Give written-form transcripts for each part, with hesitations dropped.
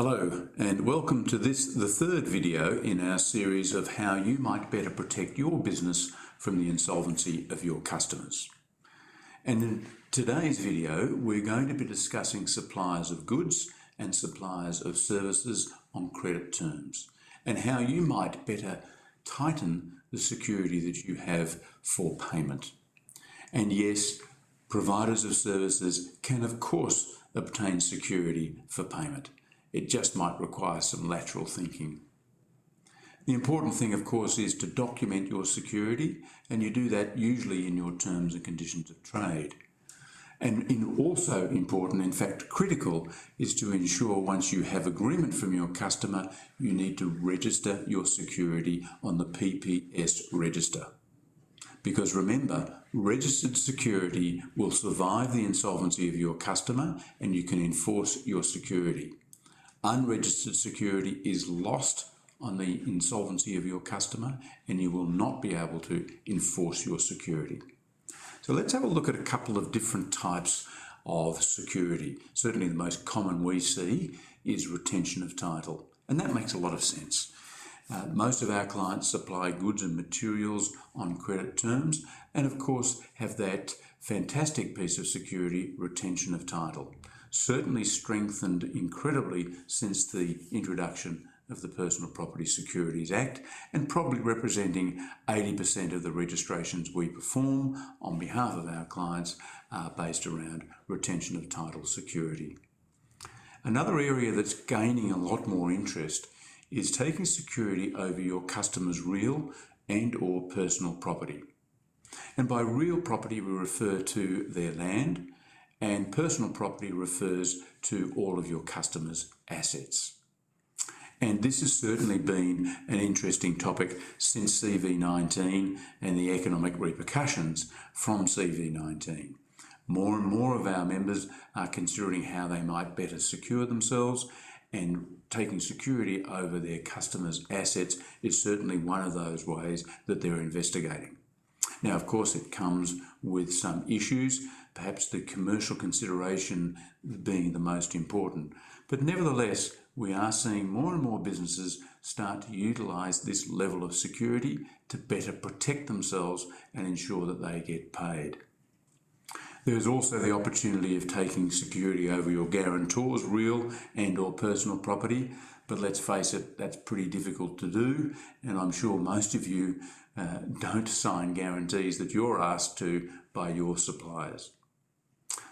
Hello and welcome to the third video in our series of how you might better protect your business from the insolvency of your customers. And in today's video, we're going to be discussing suppliers of goods and suppliers of services on credit terms and how you might better tighten the security that you have for payment. And yes, providers of services can of course obtain security for payment. It just might require some lateral thinking. The important thing, of course, is to document your security, and you do that usually in your terms and conditions of trade. And also important, in fact critical, is to ensure once you have agreement from your customer, you need to register your security on the PPS register. Because remember, registered security will survive the insolvency of your customer and you can enforce your security. Unregistered security is lost on the insolvency of your customer and you will not be able to enforce your security. So let's have a look at a couple of different types of security. Certainly the most common we see is retention of title, and that makes a lot of sense. Most of our clients supply goods and materials on credit terms and of course have that fantastic piece of security, retention of title. Certainly strengthened incredibly since the introduction of the Personal Property Securities Act and probably representing 80% of the registrations we perform on behalf of our clients are based around retention of title security. Another area that's gaining a lot more interest is taking security over your customers' real and or personal property. And by real property we refer to their land, and personal property refers to all of your customers' assets. And this has certainly been an interesting topic since CV19 and the economic repercussions from CV19. More and more of our members are considering how they might better secure themselves, and taking security over their customers' assets is certainly one of those ways that they're investigating. Now, of course, it comes with some issues, perhaps the commercial consideration being the most important. But nevertheless, we are seeing more and more businesses start to utilise this level of security to better protect themselves and ensure that they get paid. There is also the opportunity of taking security over your guarantors' real and or personal property, but let's face it, that's pretty difficult to do, and I'm sure most of you don't sign guarantees that you're asked to by your suppliers.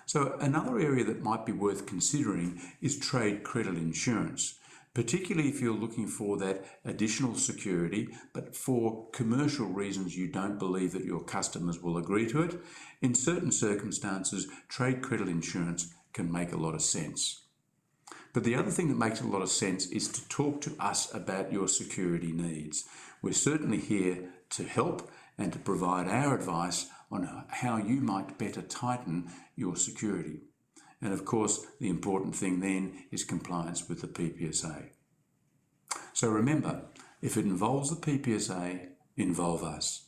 So another area that might be worth considering is trade credit insurance, particularly if you're looking for that additional security, but for commercial reasons you don't believe that your customers will agree to it. In certain circumstances, trade credit insurance can make a lot of sense. But the other thing that makes a lot of sense is to talk to us about your security needs. We're certainly here to help and to provide our advice on how you might better tighten your security. And of course, the important thing then is compliance with the PPSA. So remember, if it involves the PPSA, involve us.